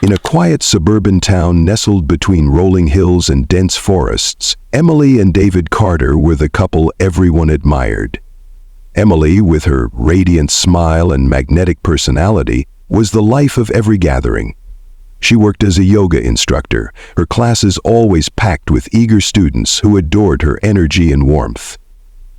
In a quiet suburban town nestled between rolling hills and dense forests, Emily and David Carter were the couple everyone admired. Emily, with her radiant smile and magnetic personality, was the life of every gathering. She worked as a yoga instructor, her classes always packed with eager students who adored her energy and warmth.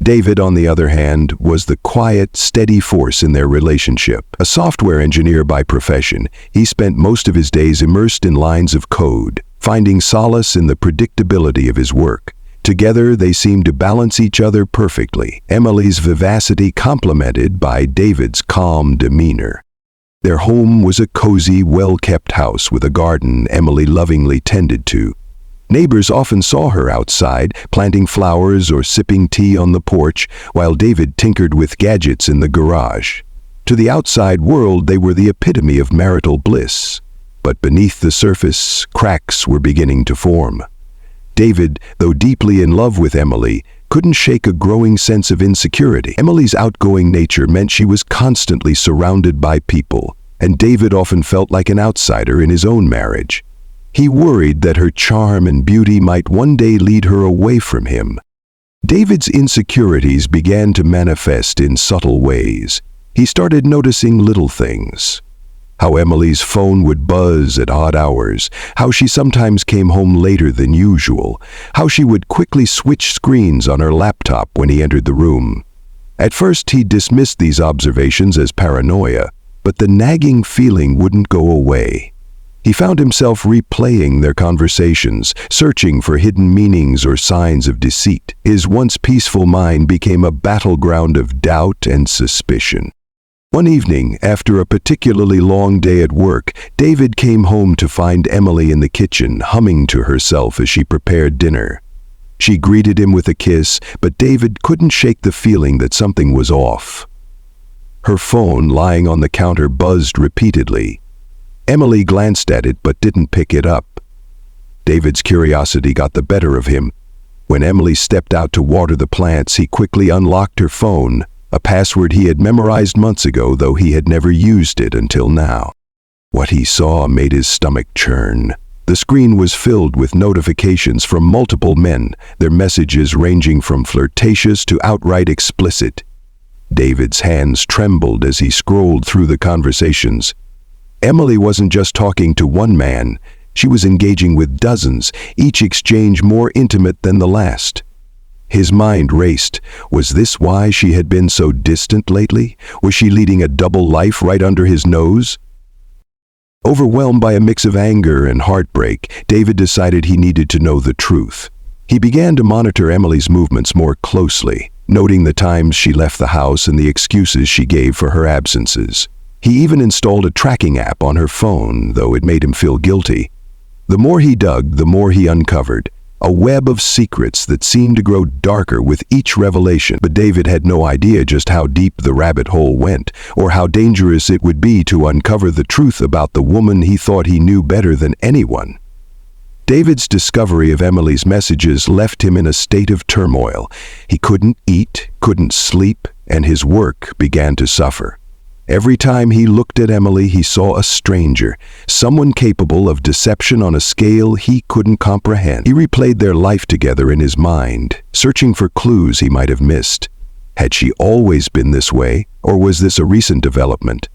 David, on the other hand, was the quiet, steady force in their relationship. A software engineer by profession, he spent most of his days immersed in lines of code, finding solace in the predictability of his work. Together, they seemed to balance each other perfectly, Emily's vivacity complemented by David's calm demeanor. Their home was a cozy, well-kept house with a garden Emily lovingly tended to. Neighbors often saw her outside, planting flowers or sipping tea on the porch, while David tinkered with gadgets in the garage. To the outside world, they were the epitome of marital bliss. But beneath the surface, cracks were beginning to form. David, though deeply in love with Emily, couldn't shake a growing sense of insecurity. Emily's outgoing nature meant she was constantly surrounded by people, and David often felt like an outsider in his own marriage. He worried that her charm and beauty might one day lead her away from him. David's insecurities began to manifest in subtle ways. He started noticing little things. How Emily's phone would buzz at odd hours, how she sometimes came home later than usual, how she would quickly switch screens on her laptop when he entered the room. At first, he dismissed these observations as paranoia, but the nagging feeling wouldn't go away. He found himself replaying their conversations, searching for hidden meanings or signs of deceit. His once peaceful mind became a battleground of doubt and suspicion. One evening, after a particularly long day at work, David came home to find Emily in the kitchen, humming to herself as she prepared dinner. She greeted him with a kiss, but David couldn't shake the feeling that something was off. Her phone, lying on the counter, buzzed repeatedly. Emily glanced at it but didn't pick it up. David's curiosity got the better of him. When Emily stepped out to water the plants, he quickly unlocked her phone, a password he had memorized months ago, though he had never used it until now. What he saw made his stomach churn. The screen was filled with notifications from multiple men, their messages ranging from flirtatious to outright explicit. David's hands trembled as he scrolled through the conversations. Emily wasn't just talking to one man, she was engaging with dozens, each exchange more intimate than the last. His mind raced. Was this why she had been so distant lately? Was she leading a double life right under his nose? Overwhelmed by a mix of anger and heartbreak, David decided he needed to know the truth. He began to monitor Emily's movements more closely, noting the times she left the house and the excuses she gave for her absences. He even installed a tracking app on her phone, though it made him feel guilty. The more he dug, the more he uncovered, a web of secrets that seemed to grow darker with each revelation. But David had no idea just how deep the rabbit hole went, or how dangerous it would be to uncover the truth about the woman he thought he knew better than anyone. David's discovery of Emily's messages left him in a state of turmoil. He couldn't eat, couldn't sleep, and his work began to suffer. Every time he looked at Emily, he saw a stranger, someone capable of deception on a scale he couldn't comprehend. He replayed their life together in his mind, searching for clues he might have missed. Had she always been this way, or was this a recent development?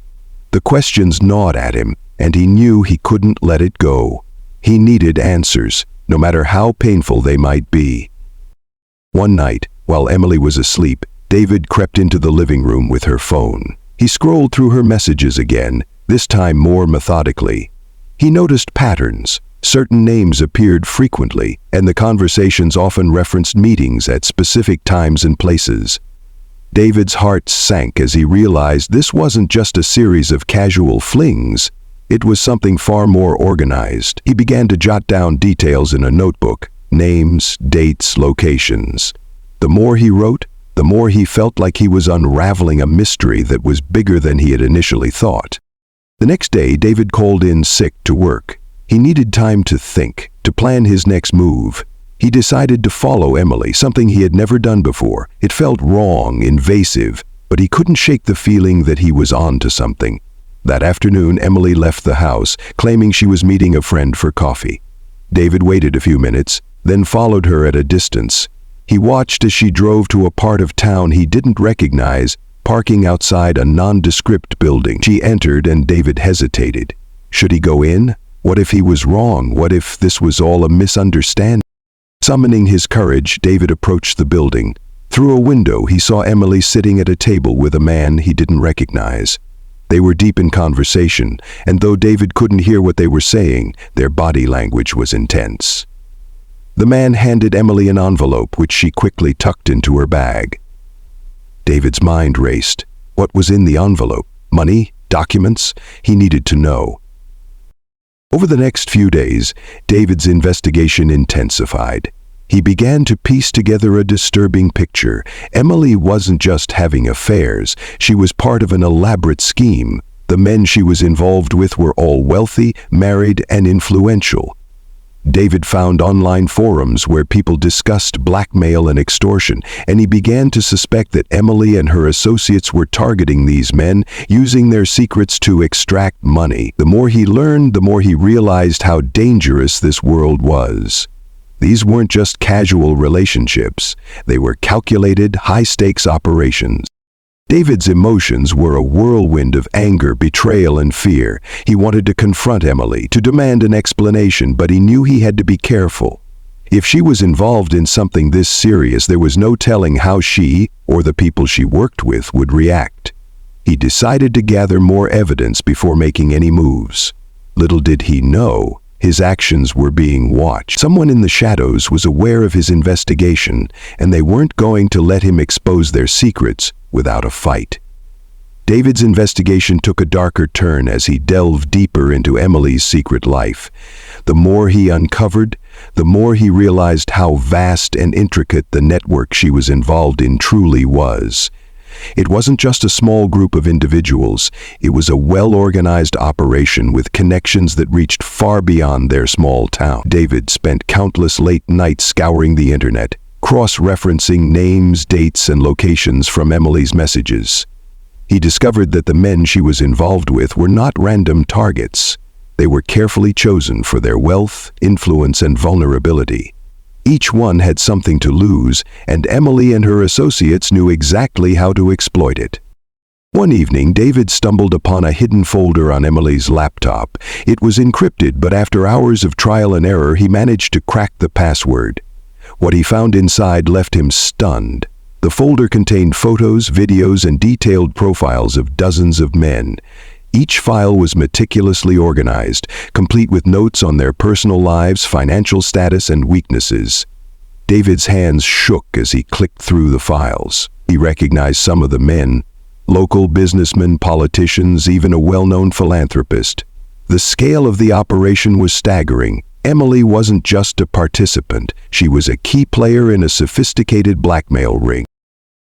The questions gnawed at him, and he knew he couldn't let it go. He needed answers, no matter how painful they might be. One night, while Emily was asleep, David crept into the living room with her phone. He scrolled through her messages again, this time more methodically. He noticed patterns. Certain names appeared frequently, and the conversations often referenced meetings at specific times and places. David's heart sank as he realized this wasn't just a series of casual flings. It was something far more organized. He began to jot down details in a notebook, names, dates, locations. The more he wrote, the more he felt like he was unraveling a mystery that was bigger than he had initially thought. The next day, David called in sick to work. He needed time to think, to plan his next move. He decided to follow Emily, something he had never done before. It felt wrong, invasive, but he couldn't shake the feeling that he was on to something. That afternoon, Emily left the house, claiming she was meeting a friend for coffee. David waited a few minutes, then followed her at a distance. He watched as she drove to a part of town he didn't recognize, parking outside a nondescript building. She entered and David hesitated. Should he go in? What if he was wrong? What if this was all a misunderstanding? Summoning his courage, David approached the building. Through a window, he saw Emily sitting at a table with a man he didn't recognize. They were deep in conversation, and though David couldn't hear what they were saying, their body language was intense. The man handed Emily an envelope, which she quickly tucked into her bag. David's mind raced. What was in the envelope? Money? Documents? He needed to know. Over the next few days, David's investigation intensified. He began to piece together a disturbing picture. Emily wasn't just having affairs, she was part of an elaborate scheme. The men she was involved with were all wealthy, married, and influential. David found online forums where people discussed blackmail and extortion, and he began to suspect that Emily and her associates were targeting these men, using their secrets to extract money. The more he learned, the more he realized how dangerous this world was. These weren't just casual relationships. They were calculated, high-stakes operations. David's emotions were a whirlwind of anger, betrayal, and fear. He wanted to confront Emily, to demand an explanation, but he knew he had to be careful. If she was involved in something this serious, there was no telling how she, or the people she worked with, would react. He decided to gather more evidence before making any moves. Little did he know, his actions were being watched. Someone in the shadows was aware of his investigation, and they weren't going to let him expose their secrets without a fight. David's investigation took a darker turn as he delved deeper into Emily's secret life. The more he uncovered, the more he realized how vast and intricate the network she was involved in truly was. It wasn't just a small group of individuals, it was a well-organized operation with connections that reached far beyond their small town. David spent countless late nights scouring the internet, cross-referencing names, dates, and locations from Emily's messages. He discovered that the men she was involved with were not random targets. They were carefully chosen for their wealth, influence, and vulnerability. Each one had something to lose, and Emily and her associates knew exactly how to exploit it. One evening, David stumbled upon a hidden folder on Emily's laptop. It was encrypted, but after hours of trial and error, he managed to crack the password. What he found inside left him stunned. The folder contained photos, videos, and detailed profiles of dozens of men. Each file was meticulously organized, complete with notes on their personal lives, financial status, and weaknesses. David's hands shook as he clicked through the files. He recognized some of the men, local businessmen, politicians, even a well-known philanthropist. The scale of the operation was staggering. Emily wasn't just a participant, she was a key player in a sophisticated blackmail ring.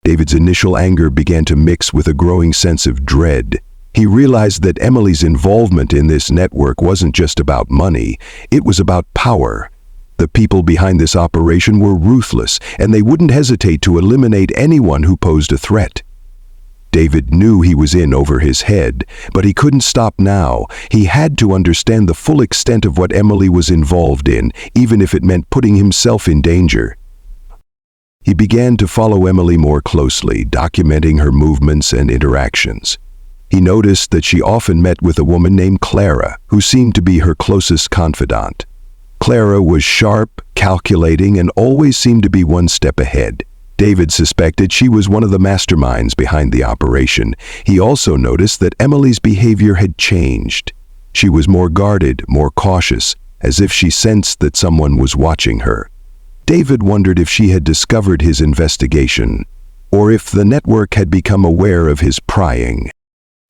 David's initial anger began to mix with a growing sense of dread. He realized that Emily's involvement in this network wasn't just about money, it was about power. The people behind this operation were ruthless, and they wouldn't hesitate to eliminate anyone who posed a threat. David knew he was in over his head, but he couldn't stop now. He had to understand the full extent of what Emily was involved in, even if it meant putting himself in danger. He began to follow Emily more closely, documenting her movements and interactions. He noticed that she often met with a woman named Clara, who seemed to be her closest confidant. Clara was sharp, calculating, and always seemed to be one step ahead. David suspected she was one of the masterminds behind the operation. He also noticed that Emily's behavior had changed. She was more guarded, more cautious, as if she sensed that someone was watching her. David wondered if she had discovered his investigation, or if the network had become aware of his prying.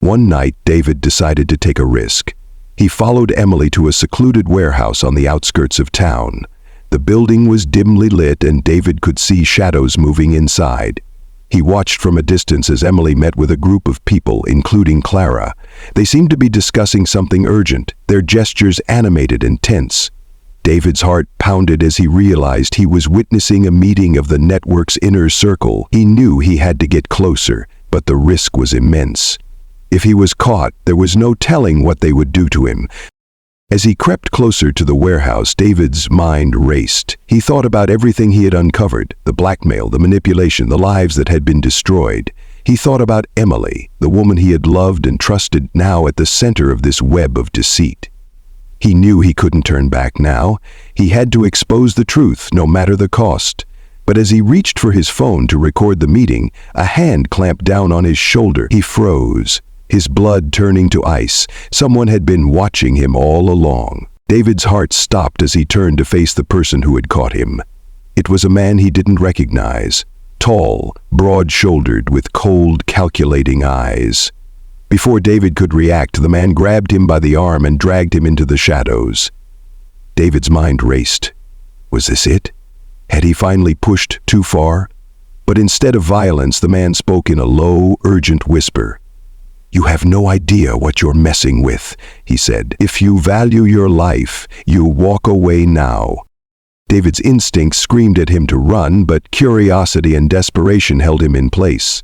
One night, David decided to take a risk. He followed Emily to a secluded warehouse on the outskirts of town. The building was dimly lit and David could see shadows moving inside. He watched from a distance as Emily met with a group of people, including Clara. They seemed to be discussing something urgent, their gestures animated and tense. David's heart pounded as he realized he was witnessing a meeting of the network's inner circle. He knew he had to get closer, but the risk was immense. If he was caught, there was no telling what they would do to him. As he crept closer to the warehouse, David's mind raced. He thought about everything he had uncovered, the blackmail, the manipulation, the lives that had been destroyed. He thought about Emily, the woman he had loved and trusted, now at the center of this web of deceit. He knew he couldn't turn back now. He had to expose the truth, no matter the cost. But as he reached for his phone to record the meeting, a hand clamped down on his shoulder. He froze, his blood turning to ice. Someone had been watching him all along. David's heart stopped as he turned to face the person who had caught him. It was a man he didn't recognize, tall, broad-shouldered, with cold, calculating eyes. Before David could react, the man grabbed him by the arm and dragged him into the shadows. David's mind raced. Was this it? Had he finally pushed too far? But instead of violence, the man spoke in a low, urgent whisper. "You have no idea what you're messing with," he said. "If you value your life, you walk away now." David's instincts screamed at him to run, but curiosity and desperation held him in place.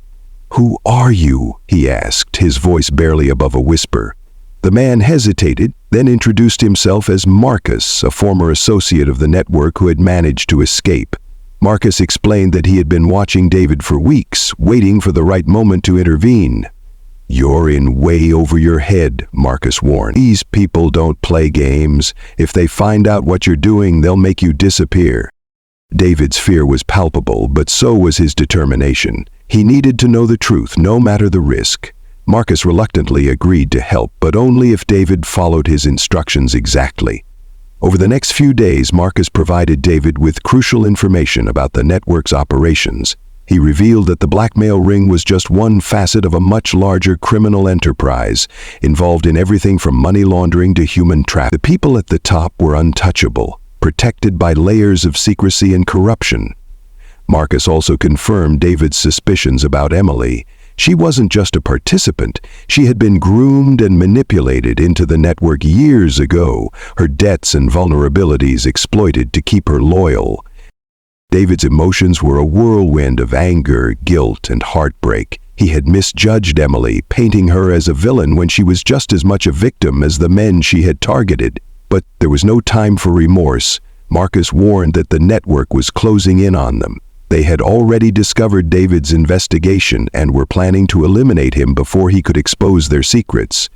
"Who are you?" he asked, his voice barely above a whisper. The man hesitated, then introduced himself as Marcus, a former associate of the network who had managed to escape. Marcus explained that he had been watching David for weeks, waiting for the right moment to intervene. "You're in way over your head," Marcus warned. "These people don't play games. If they find out what you're doing, they'll make you disappear." David's fear was palpable, but so was his determination. He needed to know the truth, no matter the risk. Marcus reluctantly agreed to help, but only if David followed his instructions exactly. Over the next few days, Marcus provided David with crucial information about the network's operations. He revealed that the blackmail ring was just one facet of a much larger criminal enterprise, involved in everything from money laundering to human trafficking. The people at the top were untouchable, protected by layers of secrecy and corruption. Marcus also confirmed David's suspicions about Emily. She wasn't just a participant. She had been groomed and manipulated into the network years ago, her debts and vulnerabilities exploited to keep her loyal. David's emotions were a whirlwind of anger, guilt, and heartbreak. He had misjudged Emily, painting her as a villain when she was just as much a victim as the men she had targeted. But there was no time for remorse. Marcus warned that the network was closing in on them. They had already discovered David's investigation and were planning to eliminate him before he could expose their secrets.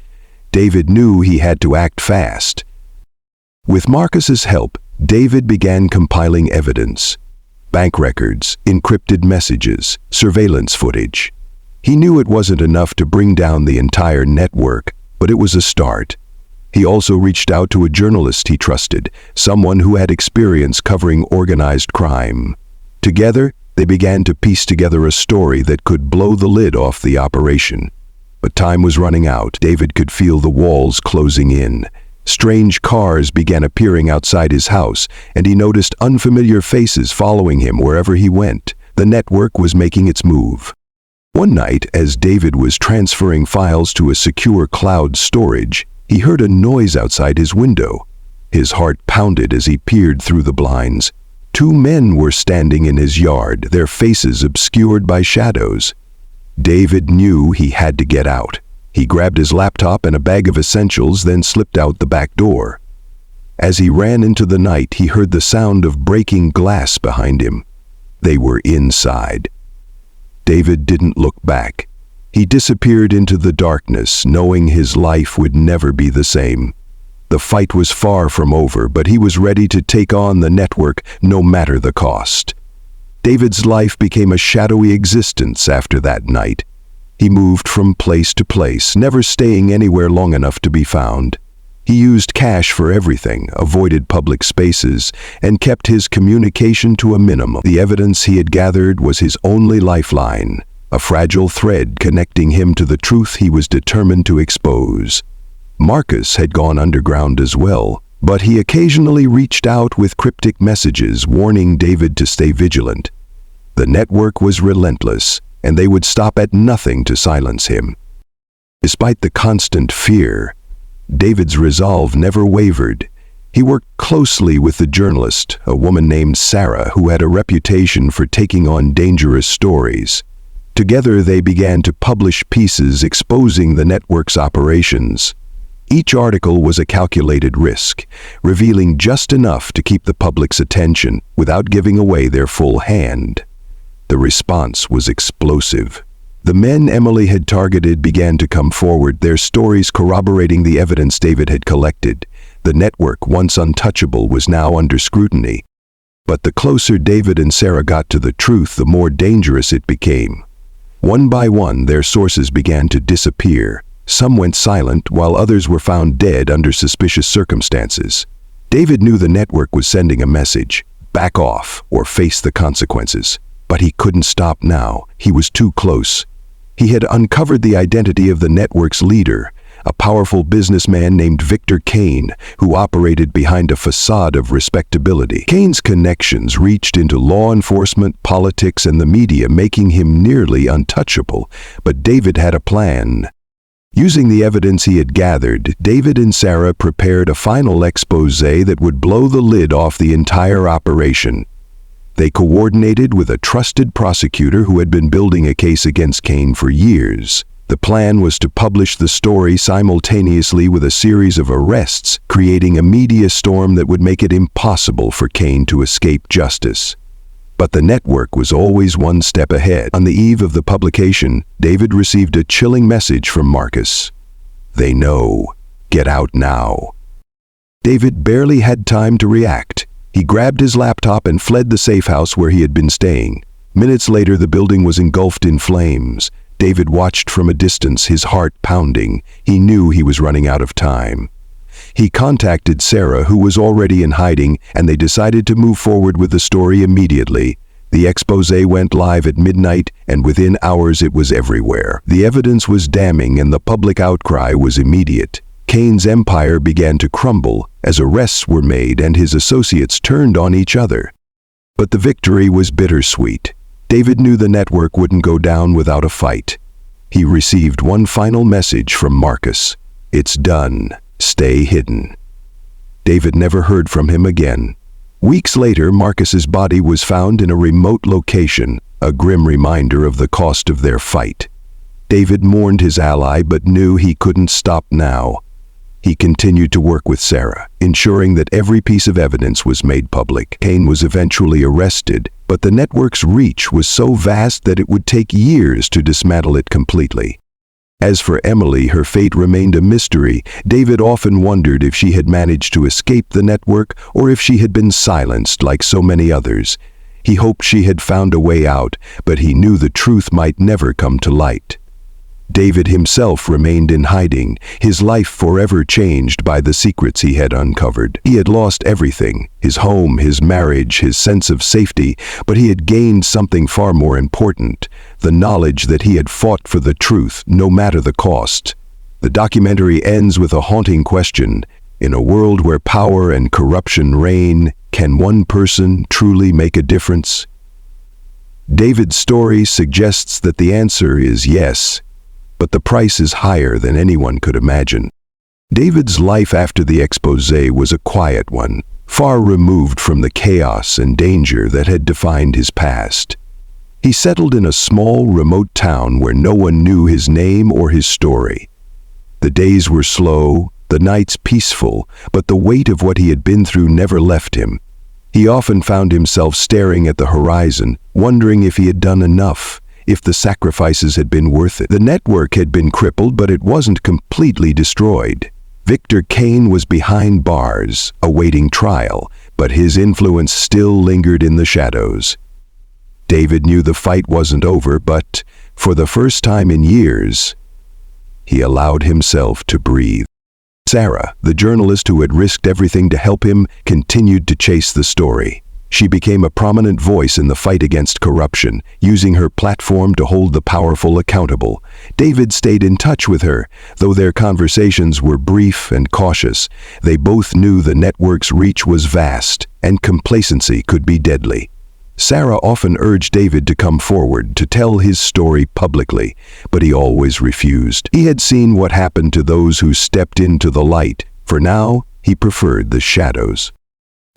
David knew he had to act fast. With Marcus's help, David began compiling evidence. Bank records, encrypted messages, surveillance footage. He knew it wasn't enough to bring down the entire network, but it was a start. He also reached out to a journalist he trusted, someone who had experience covering organized crime. Together, they began to piece together a story that could blow the lid off the operation. But time was running out. David could feel the walls closing in. Strange cars began appearing outside his house, and he noticed unfamiliar faces following him wherever he went. The network was making its move. One night, as David was transferring files to a secure cloud storage, he heard a noise outside his window. His heart pounded as he peered through the blinds. 2 men were standing in his yard, their faces obscured by shadows. David knew he had to get out. He grabbed his laptop and a bag of essentials, then slipped out the back door. As he ran into the night, he heard the sound of breaking glass behind him. They were inside. David didn't look back. He disappeared into the darkness, knowing his life would never be the same. The fight was far from over, but he was ready to take on the network no matter the cost. David's life became a shadowy existence after that night. He moved from place to place, never staying anywhere long enough to be found. He used cash for everything, avoided public spaces, and kept his communication to a minimum. The evidence he had gathered was his only lifeline, a fragile thread connecting him to the truth he was determined to expose. Marcus had gone underground as well, but he occasionally reached out with cryptic messages warning David to stay vigilant. The network was relentless, and they would stop at nothing to silence him. Despite the constant fear, David's resolve never wavered. He worked closely with the journalist, a woman named Sarah, who had a reputation for taking on dangerous stories. Together they began to publish pieces exposing the network's operations. Each article was a calculated risk, revealing just enough to keep the public's attention without giving away their full hand. The response was explosive. The men Emily had targeted began to come forward, their stories corroborating the evidence David had collected. The network, once untouchable, was now under scrutiny. But the closer David and Sarah got to the truth, the more dangerous it became. One by one, their sources began to disappear. Some went silent, while others were found dead under suspicious circumstances. David knew the network was sending a message: back off or face the consequences. But he couldn't stop now. He was too close. He had uncovered the identity of the network's leader, a powerful businessman named Victor Kane, who operated behind a facade of respectability. Kane's connections reached into law enforcement, politics, and the media, making him nearly untouchable. But David had a plan. Using the evidence he had gathered, David and Sarah prepared a final expose that would blow the lid off the entire operation. They coordinated with a trusted prosecutor who had been building a case against Kane for years. The plan was to publish the story simultaneously with a series of arrests, creating a media storm that would make it impossible for Kane to escape justice. But the network was always one step ahead. On the eve of the publication, David received a chilling message from Marcus. "They know. Get out now." David barely had time to react. He grabbed his laptop and fled the safe house where he had been staying. Minutes later, the building was engulfed in flames. David watched from a distance, his heart pounding. He knew he was running out of time. He contacted Sarah, who was already in hiding, and they decided to move forward with the story immediately. The expose went live at midnight, and within hours it was everywhere. The evidence was damning, and the public outcry was immediate. Kane's empire began to crumble as arrests were made and his associates turned on each other. But the victory was bittersweet. David knew the network wouldn't go down without a fight. He received one final message from Marcus: "It's done. Stay hidden." David never heard from him again. Weeks later, Marcus's body was found in a remote location, a grim reminder of the cost of their fight. David mourned his ally but knew he couldn't stop now. He continued to work with Sarah, ensuring that every piece of evidence was made public. Kane was eventually arrested, but the network's reach was so vast that it would take years to dismantle it completely. As for Emily, her fate remained a mystery. David often wondered if she had managed to escape the network or if she had been silenced like so many others. He hoped she had found a way out, but he knew the truth might never come to light. David himself remained in hiding, his life forever changed by the secrets he had uncovered. He had lost everything: his home, his marriage, his sense of safety, but he had gained something far more important: the knowledge that he had fought for the truth, no matter the cost. The documentary ends with a haunting question: in a world where power and corruption reign, can one person truly make a difference? David's story suggests that the answer is yes. But the price is higher than anyone could imagine. David's life after the expose was a quiet one, far removed from the chaos and danger that had defined his past. He settled in a small, remote town where no one knew his name or his story. The days were slow, the nights peaceful, but the weight of what he had been through never left him. He often found himself staring at the horizon, wondering if he had done enough, if the sacrifices had been worth it. The network had been crippled, but it wasn't completely destroyed. Victor Kane was behind bars, awaiting trial, but his influence still lingered in the shadows. David knew the fight wasn't over, but for the first time in years, he allowed himself to breathe. Sarah, the journalist who had risked everything to help him, continued to chase the story. She became a prominent voice in the fight against corruption, using her platform to hold the powerful accountable. David stayed in touch with her. Though their conversations were brief and cautious, they both knew the network's reach was vast, and complacency could be deadly. Sarah often urged David to come forward to tell his story publicly, but he always refused. He had seen what happened to those who stepped into the light. For now, he preferred the shadows.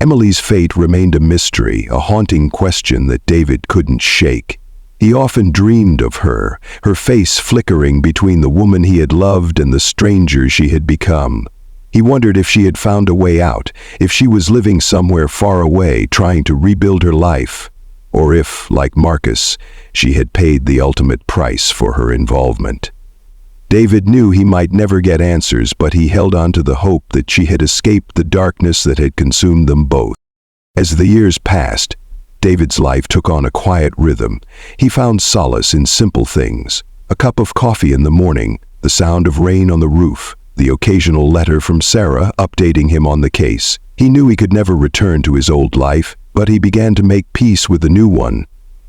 Emily's fate remained a mystery, a haunting question that David couldn't shake. He often dreamed of her, her face flickering between the woman he had loved and the stranger she had become. He wondered if she had found a way out, if she was living somewhere far away trying to rebuild her life, or if, like Marcus, she had paid the ultimate price for her involvement. David knew he might never get answers, but he held on to the hope that she had escaped the darkness that had consumed them both. As the years passed, David's life took on a quiet rhythm. He found solace in simple things: a cup of coffee in the morning, the sound of rain on the roof, the occasional letter from Sarah updating him on the case. He knew he could never return to his old life, but he began to make peace with the new one.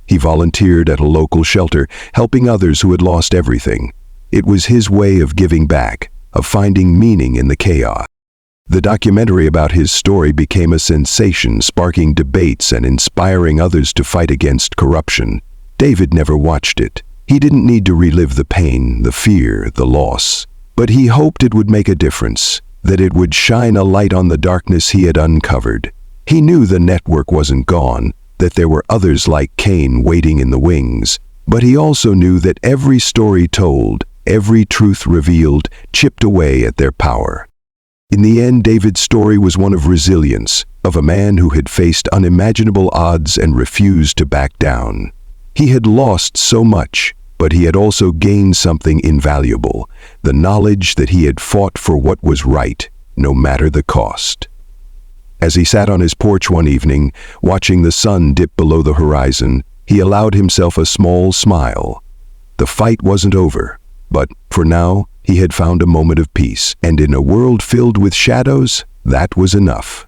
He volunteered at a local shelter, helping others who had lost everything. It was his way of giving back, of finding meaning in the chaos. The documentary about his story became a sensation, sparking debates and inspiring others to fight against corruption. David never watched it. He didn't need to relive the pain, the fear, the loss. But he hoped it would make a difference, that it would shine a light on the darkness he had uncovered. He knew the network wasn't gone, that there were others like Cain waiting in the wings. But he also knew that every story told, every truth revealed, chipped away at their power. In the end, David's story was one of resilience, of a man who had faced unimaginable odds and refused to back down. He had lost so much, but he had also gained something invaluable, the knowledge that he had fought for what was right, no matter the cost. As he sat on his porch one evening, watching the sun dip below the horizon, he allowed himself a small smile. The fight wasn't over, but, for now, he had found a moment of peace, and in a world filled with shadows, that was enough.